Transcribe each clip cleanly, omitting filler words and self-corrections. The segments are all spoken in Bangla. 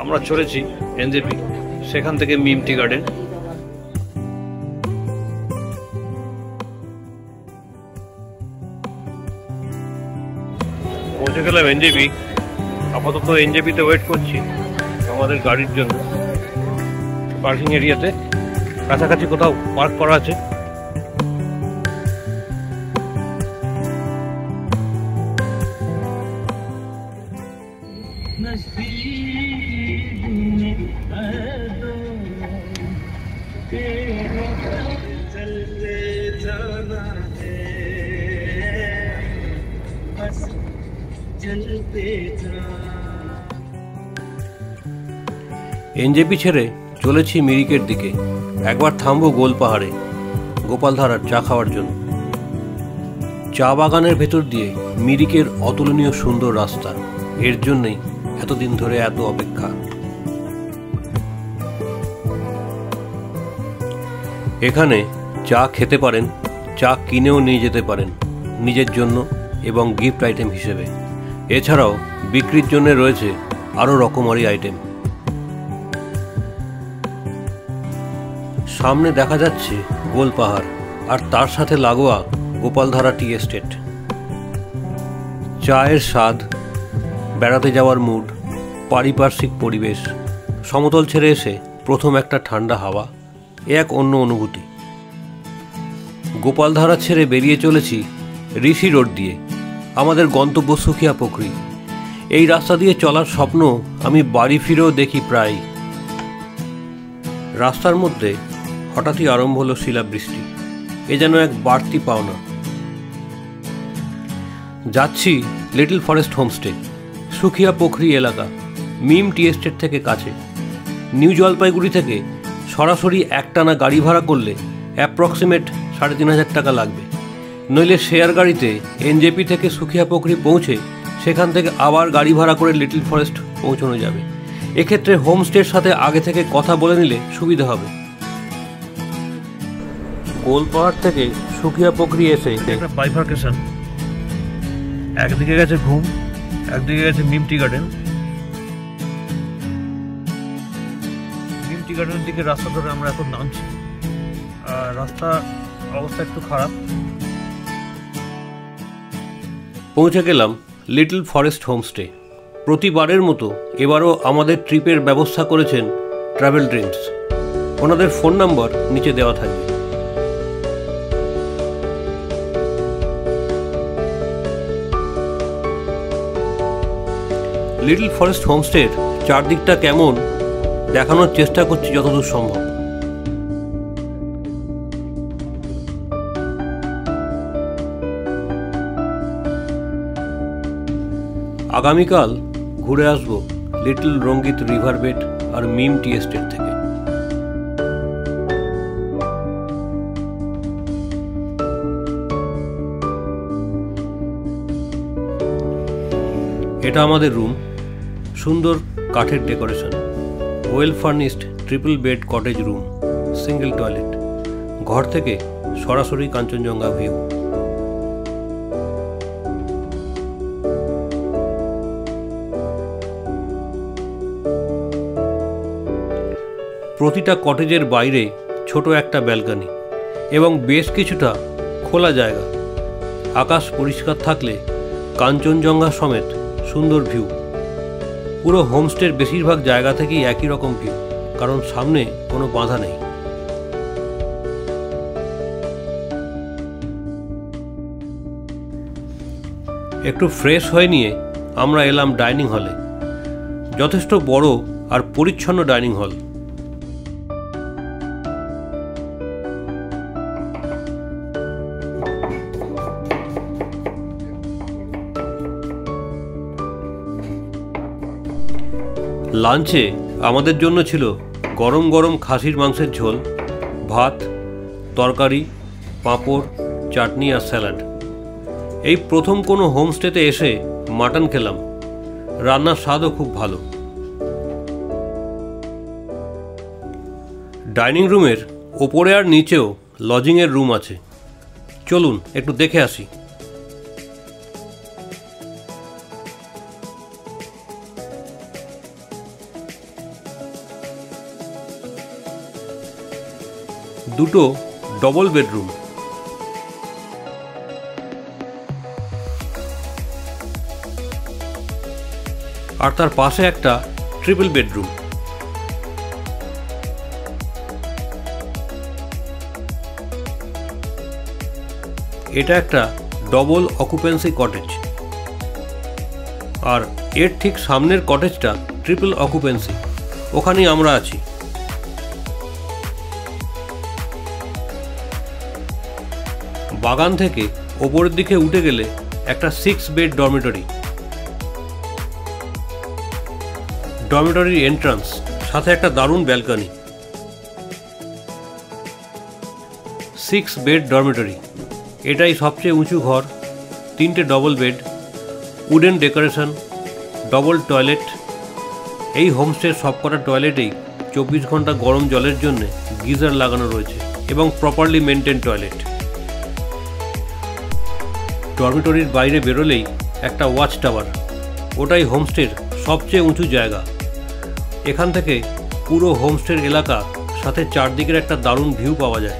আমরা চলেছি এনজেপি, সেখান থেকে মিম টি গার্ডেন। পৌঁছে গেলাম এনজেপি। আপাতত এনজেপিতে ওয়েট করছি আমাদের গাড়ির জন্য। পার্কিং এরিয়াতে কাছাকাছি কোথাও পার্ক করা আছে। এনজেপি ছেড়ে চলেছি মিরিকের দিকে। একবার থামবো গোল পাহাড়ে গোপালধারার চা খাওয়ার জন্য। চা বাগানের ভেতর দিয়ে মিরিকের অতুলনীয় সুন্দর রাস্তা, এর জন্যই এতদিন ধরে এত অপেক্ষা। এখানে চা খেতে পারেন, চা কিনেও নিয়ে যেতে পারেন নিজের জন্য এবং গিফট আইটেম হিসেবে। এছাড়াও বিক্রির জন্য রয়েছে আরও রকমারি আইটেম। সামনে দেখা যাচ্ছে গোল পাহাড় আর তার সাথে লাগোয়া গোপালধারা টি এস্টেট। চায়ের স্বাদ, বেড়াতে যাওয়ার মুড, পারিপার্শ্বিক পরিবেশ, সমতল ছেড়ে এসে প্রথম একটা ঠান্ডা হাওয়া, এ এক অন্য অনুভূতি। গোপালধারা ছেড়ে বেরিয়ে চলেছি ঋষি রোড দিয়ে, আমাদের গন্তব্য সুখিয়া পুকুরি। এই রাস্তা দিয়ে চলার স্বপ্ন আমি বাড়ি ফিরেও দেখি প্রায়। রাস্তার মধ্যে হঠাৎই আরম্ভ হলো শিলাবৃষ্টি, এ যেন এক বাড়তি পাওনা। যাচ্ছি লিটল ফরেস্ট হোমস্টে, সুখিয়া পুকুরি এলাকা, মিম টি এস্টেট থেকে কাছে। নিউ জলপাইগুড়ি থেকে সরাসরি একটানা গাড়ি ভাড়া করলে অ্যাপ্রক্সিমেট 3,500 টাকা লাগবে। নইলে শেয়ার গাড়িতে এনজেপি থেকে সুখিয়া পুকুরি পৌঁছে সেখান থেকে আবার গাড়ি ভাড়া করে লিটল ফরেস্ট পৌঁছানো যাবে। এক্ষেত্রে হোমস্টের সাথে আগে থেকে কথা বলে নিলে সুবিধা হবে। গোলপাহাড় থেকে সুখিয়া পুকুরি এসে একটা বাইফার্কেশন, একদিকে গেছে ঘুম, একদিকে গেছে মিম টি গার্ডেন। মিম টি গার্ডেনের দিকে রাস্তা ধরে আমরা এখন নামছি। আর রাস্তার অবস্থা একটু খারাপ। পৌঁছে গেলাম লিটল ফরেস্ট হোমস্টে। প্রতিবারের মতো এবারও আমাদের ট্রিপের ব্যবস্থা করেছেন ট্রাভেল ড্রিমস। ওনাদের ফোন নাম্বার নিচে দেওয়া থাকবে। লিটল ফরেস্ট হোমস্টের চারদিকটা কেমন দেখানোর চেষ্টা করছি যতদূর সম্ভব। আগামীকাল ঘুরে আসবো লিটল রঙ্গিত রিভার বেড আর মিম টি এস্টেট থেকে। এটা আমাদের রুম, সুন্দর কাঠের decoration, well furnished triple bed cottage room, single toilet. ঘর থেকে সরাসরি কাঞ্চনজঙ্ঘা ভিউ। প্রতিটা কটেজের বাইরে ছোট একটা ব্যালকনি এবং বেশ কিছুটা খোলা জায়গা। আকাশ পরিষ্কার থাকলে কাঞ্চনজঙ্ঘা সমেত সুন্দর ভিউ। পুরো হোমস্টের বেশিরভাগ জায়গা থেকেই একই রকম ভিউ, কারণ সামনে কোনো বাধা নেই। একটু ফ্রেশ হয়ে নিয়ে আমরা এলাম ডাইনিং হলে। যথেষ্ট বড় আর পরিচ্ছন্ন ডাইনিং হল। লাঞ্চে আমাদের জন্য ছিল গরম গরম খাসির মাংসের ঝোল, ভাত, তরকারি, পাঁপড়, চাটনি আর স্যালাড। এই প্রথম কোনো হোমস্টেতে এসে মাটন খেলাম। রান্নার স্বাদও খুব ভালো। ডাইনিং রুমের ওপরে আর নিচেও লজিংয়ের রুম আছে। চলুন একটু দেখে আসি। দুটো ডবল বেডরুম, আর তার পাশে একটা ট্রিপল বেডরুম। এটা একটা ডবল অকুপেন্সি কটেজ, আর এর ঠিক সামনের কটেজটা ট্রিপল অকুপেন্সি, ওখানেই আমরা আছি। বাগান থেকে ওপরের দিকে উঠে গেলে একটা 6 বেড ডরমিটরি, ডরমিটরির এন্ট্রান্স, সাথে একটা দারুণ ব্যালকনি। 6 বেড ডরমিটরি, এটাই সবচেয়ে উঁচু ঘর। 3টে double bed, wooden decoration, double toilet. এই হোমস্টের সবকটা টয়লেটেই 24 ঘন্টা গরম জলের জন্য গিজার লাগানো রয়েছে এবং প্রপারলি মেনটেন টয়লেট। ডরমিটরির বাইরে বেরোলেই একটা ওয়াচ টাওয়ার, ওটাই হোমস্টের সবচেয়ে উঁচু জায়গা। এখান থেকে পুরো হোমস্টের এলাকা সাথে চারদিকের একটা দারুণ ভিউ পাওয়া যায়।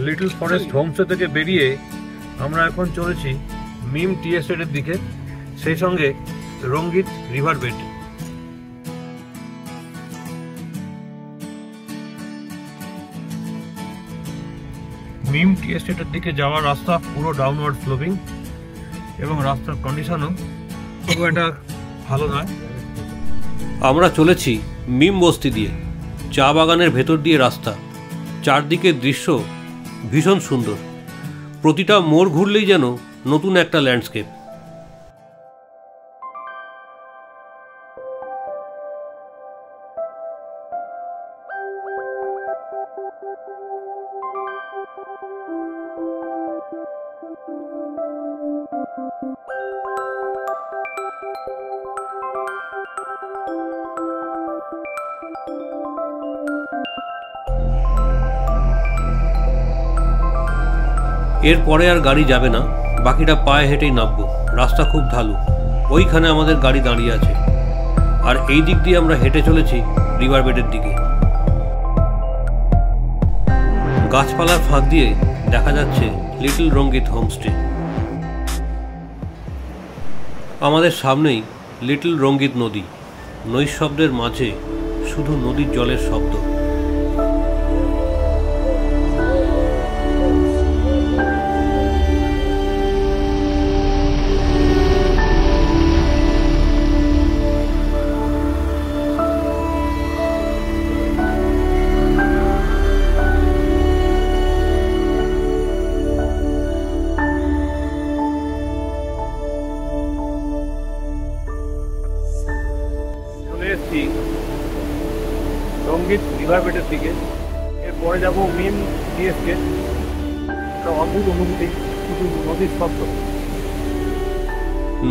লিটল ফরেস্ট হোমস্টে থেকে বেরিয়ে আমরা এখন চলেছি মিম টি এস্টেটের দিকে, সেই সঙ্গে রঙ্গিত রিভার বেড। মিম টি এস্টেটের দিকে যাওয়ার রাস্তা পুরো ডাউনওয়ার্ড স্লোপিং, এবং রাস্তার কন্ডিশনও খুব একটা ভালো নয়। আমরা চলেছি মিম বস্তি দিয়ে, চা বাগানের ভেতর দিয়ে রাস্তা। চারদিকের দৃশ্য ভীষণ সুন্দর, প্রতিটা মোড় ঘুরলেই যেন নতুন একটা ল্যান্ডস্কেপ। এরপরে আর গাড়ি যাবে না, বাকিটা পায়ে হেঁটেই নামবো। রাস্তা খুব ঢালু, ওইখানে আমাদের গাড়ি দাঁড়িয়ে আছে, আর এই দিক দিয়ে আমরা হেঁটে চলেছি রিভার বেডের দিকে। গাছপালার ফাঁক দিয়ে দেখা যাচ্ছে লিটল রঙ্গিত হোমস্টে। আমাদের সামনেই লিটল রঙ্গিত নদী, নৈশব্দের মাঝে শুধু নদীর জলের শব্দ। রঙ্গিত রিভার বেডের দিকে, এরপরে যাবো মিম টি এস্টেট। একটা অদ্ভুত অনুভূতি, শুধু নদীর শব্দ।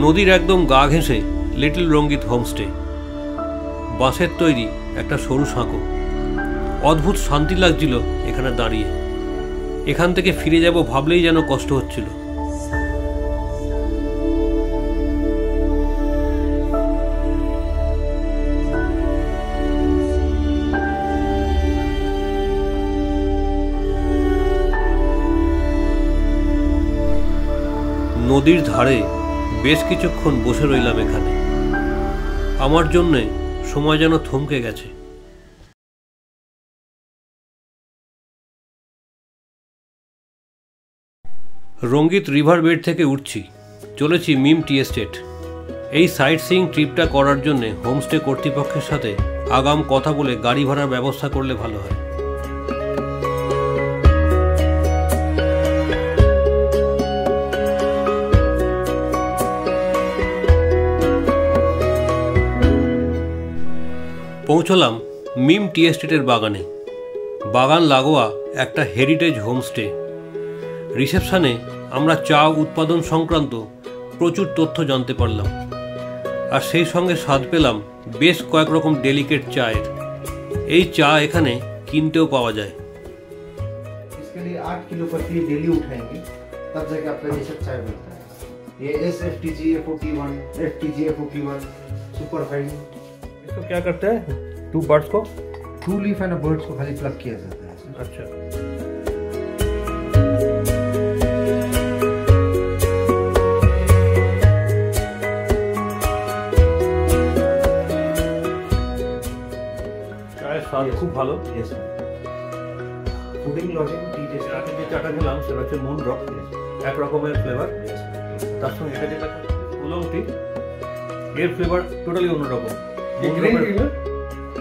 নদীর একদম গা ঘেঁষে লিটল রঙ্গিত হোমস্টে, বাঁশের তৈরি একটা সরু সাঁকো। অদ্ভুত শান্তি লাগছিল এখানে দাঁড়িয়ে। এখান থেকে ফিরে যাব ভাবলেই যেন কষ্ট হচ্ছিল। নদীর ধারে বেশ কিছুক্ষণ বসে রইলাম এখানে। আমার জন্যে সময় যেন থমকে গেছে। রঙ্গিত রিভার বেড থেকে উঠছি, চলেছি মিম টি এস্টেট। এই সাইট সিইং ট্রিপটা করার জন্য হোমস্টে কর্তৃপক্ষের সাথে আগাম কথা বলে গাড়ি ভাড়ার ব্যবস্থা করলে ভালো হয়। পৌঁছলাম মিম টি এস্টেটের বাগানে। বাগান লাগোয়া একটা হেরিটেজ হোমস্টে। রিসেপশনে আমরা চা উৎপাদন সংক্রান্ত প্রচুর তথ্য জানতে পারলাম, আর সেই সঙ্গে স্বাদ পেলাম বেশ কয়েক রকম ডেলিকেট চায়ের। এই চা এখানে কিনতেও পাওয়া যায়। इसके लिए 8 किलो पत्ती डेली उठाएंगे तब जाके आपका ये सब चाय बनता है। ये SFTGA 41, FTGA 41 सुपर फाइन। इसको क्या करते हैं? 2 बर्ड्स को 2 लीफ एंड बर्ड्स को खाली प्लग किया जाता है। अच्छा, স্বাদ খুব ভালো। ফুডিং লজিং টি টেস্ট আগে যে চাটা খেলাম সেটা হচ্ছে মুন ড্রপ, এক রকমের ফ্লেভার। তার সঙ্গে এটা যেটা উলং টি, এর ফ্লেভার টোটালি অন্যরকম।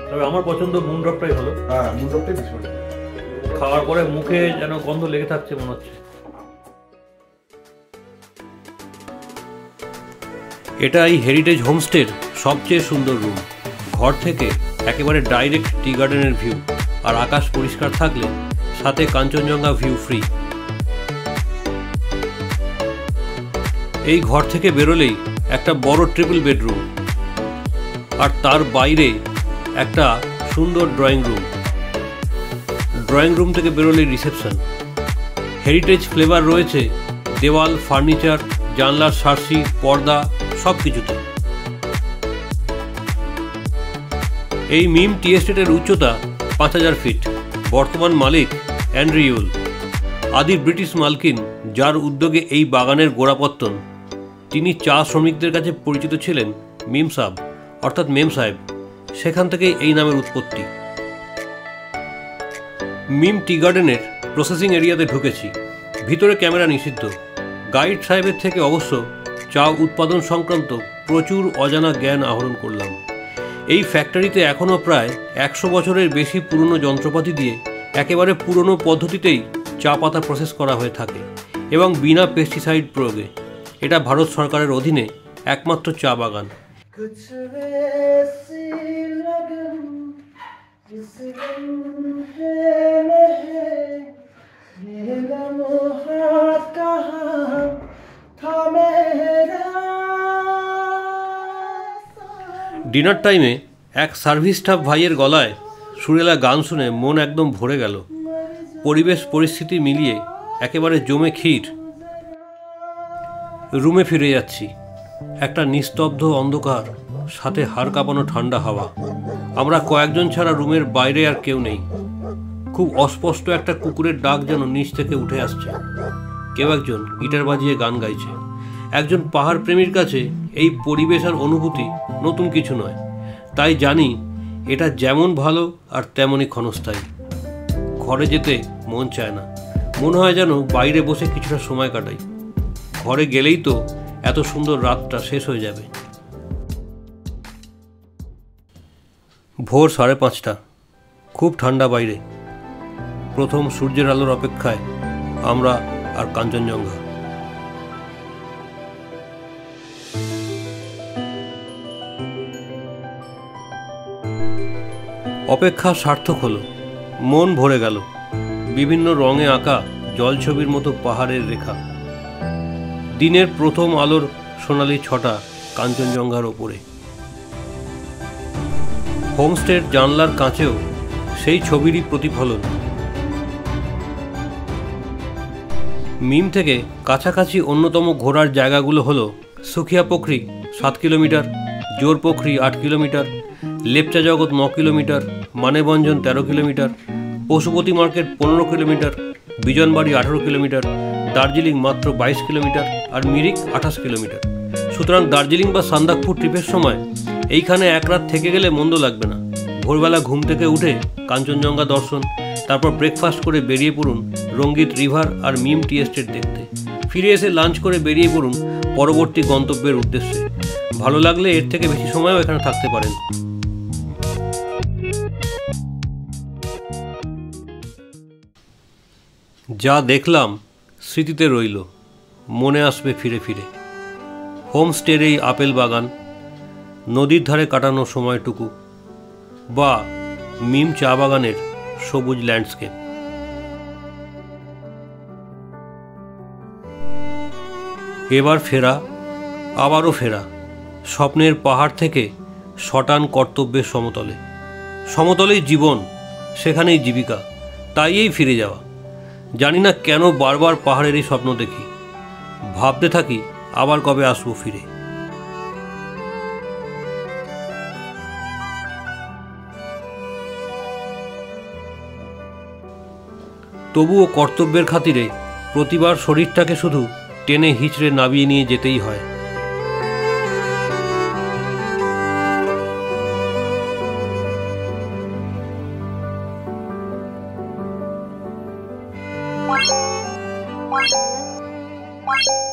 তবে আমার পছন্দ মুন ড্রপটাই হলো। হ্যাঁ, মুন ড্রপটাই বেশি ভালো। খাওয়ার পরে মুখে যেন গন্ধ লেগে থাকছে মনে হচ্ছে। এটা এই হেরিটেজ হোমস্টের সবচেয়ে সুন্দর রুম। ঘর থেকে একেবারে ডাইরেক্ট টি গার্ডেনের ভিউ, আর আকাশ পরিষ্কার থাকলে সাথে কাঞ্চনজঙ্ঘা ভিউ ফ্রি। এই ঘর থেকে বেরোলেই একটা বড় ট্রিপল বেডরুম, আর তার বাইরে একটা সুন্দর ড্রয়িং রুম। ড্রয়িং রুম থেকে বেরোলেই রিসেপশন। হেরিটেজ ফ্লেভার রয়েছে দেওয়াল, ফার্নিচার, জানলার সার্সি, পর্দা সব কিছুতে। এই মিম টি এস্টেটের উচ্চতা 5000 ফিট। বর্তমান মালিক অ্যান্ড্রিউল, আদি ব্রিটিশ মালকিন যার উদ্যোগে এই বাগানের গোড়াপত্তন। তিনি চা শ্রমিকদের কাছে পরিচিত ছিলেন মিম সাব অর্থাৎ মেম সাহেব। সেখান থেকেই এই নামের উৎপত্তি। মিম টি গার্ডেনের প্রসেসিং এরিয়াতে ঢুকেছি। ভিতরে ক্যামেরা নিষিদ্ধ। গাইড সাহেবের থেকে অবশ্য চা উৎপাদন সংক্রান্ত প্রচুর অজানা জ্ঞান আহরণ করলাম। এই ফ্যাক্টরিতে এখনও প্রায় 100 বছরের বেশি পুরনো যন্ত্রপাতি দিয়ে একেবারে পুরনো পদ্ধতিতেই চা পাতা প্রসেস করা হয়ে থাকে এবং বিনা পেস্টিসাইড প্রয়োগে। এটা ভারত সরকারের অধীনে একমাত্র চা বাগান। ডিনার টাইমে এক সার্ভিস স্টাফ ভাইয়ের গলায় সুরেলা গান শুনে মন একদম ভরে গেল। পরিবেশ পরিস্থিতি মিলিয়ে একেবারে জমে ক্ষীর। রুমে ফিরে যাচ্ছি। একটা নিস্তব্ধ অন্ধকার, সাথে হাড় কাঁপানো ঠান্ডা হাওয়া। আমরা কয়েকজন ছাড়া রুমের বাইরে আর কেউ নেই। খুব অস্পষ্ট একটা কুকুরের ডাক যেন নিচ থেকে উঠে আসছে। কেউ একজন গিটার বাজিয়ে গান গাইছে। একজন পাহাড় প্রেমীর কাছে এই পরিবেশ আর অনুভূতি নতুন কিছু নয়। তাই জানি এটা যেমন ভালো আর তেমনই ক্ষণস্থায়ী। ঘরে যেতে মন চায় না। মনে হয় যেন বাইরে বসে কিছুটা সময় কাটাই। ঘরে গেলেই তো এত সুন্দর রাতটা শেষ হয়ে যাবে। ভোর 5:30। খুব ঠান্ডা বাইরে। প্রথম সূর্যের আলোর অপেক্ষায় আমরা আর কাঞ্চনজঙ্ঘা। অপেক্ষা সার্থক হলো। মন ভরে গেল। বিভিন্ন রঙে আঁকা জলছবির মতো পাহাড়ের রেখা। দিনের প্রথম আলোর সোনালি ছটা কাঞ্চনজঙ্ঘার ওপরে। হোমস্টের জানলার কাঁচেও সেই ছবিরই প্রতিফলন। মিম থেকে কাছাকাছি অন্যতম ঘোরার জায়গাগুলো হলো সুখিয়া পোখরি 7 কিলোমিটার, জোর Pokhri 8 kilometre, Lepcha Jagat 9 kilometre, Manebhanjan 13 kilometre, Pashupati market 15 kilometre, Bijanbari 18 kilometre, Darjeeling মাত্র 22 কিলোমিটার আর মিরিক 28 কিলোমিটার। সুতরাং দার্জিলিং বা সান্দাকফু ট্রিপের সময় এইখানে এক রাত থেকে গেলে মন্দ লাগবে না। ভোরবেলা ঘুম থেকে উঠে কাঞ্চনজঙ্ঘা দর্শন, তারপর ব্রেকফাস্ট করে বেরিয়ে পড়ুন রঙ্গিত রিভার আর মিম টি এস্টেট দেখতে। ফিরে এসে লাঞ্চ করে বেরিয়ে পড়ুন পরবর্তী গন্তব্যের উদ্দেশ্যে। ভালো লাগলে এর থেকে বেশি সময়ও এখানে থাকতে পারেন। যা দেখলাম স্মৃতিতে রইল, মনে আসবে ফিরে ফিরে। হোমস্টের এই আপেল বাগান, নদীর ধারে কাটানো সময়টুকু, বা মিম চা বাগানের সবুজ ল্যান্ডস্কেপ। এবার ফেরা, আবারও ফেরা, স্বপ্নের পাহাড় থেকে শটান কর্তব্যের সমতলে। সমতলেই জীবন, সেখানেই জীবিকা, তাই এই ফিরে যাওয়া। জানি না কেন বারবার পাহাড়েরই স্বপ্ন দেখি, ভাবতে থাকি আবার কবে আসবো ফিরে। তবুও কর্তব্যের খাতিরে প্রতিবার শরীরটাকে শুধু টেনে হিচড়ে নামিয়ে নিয়ে যেতেই হয়। What?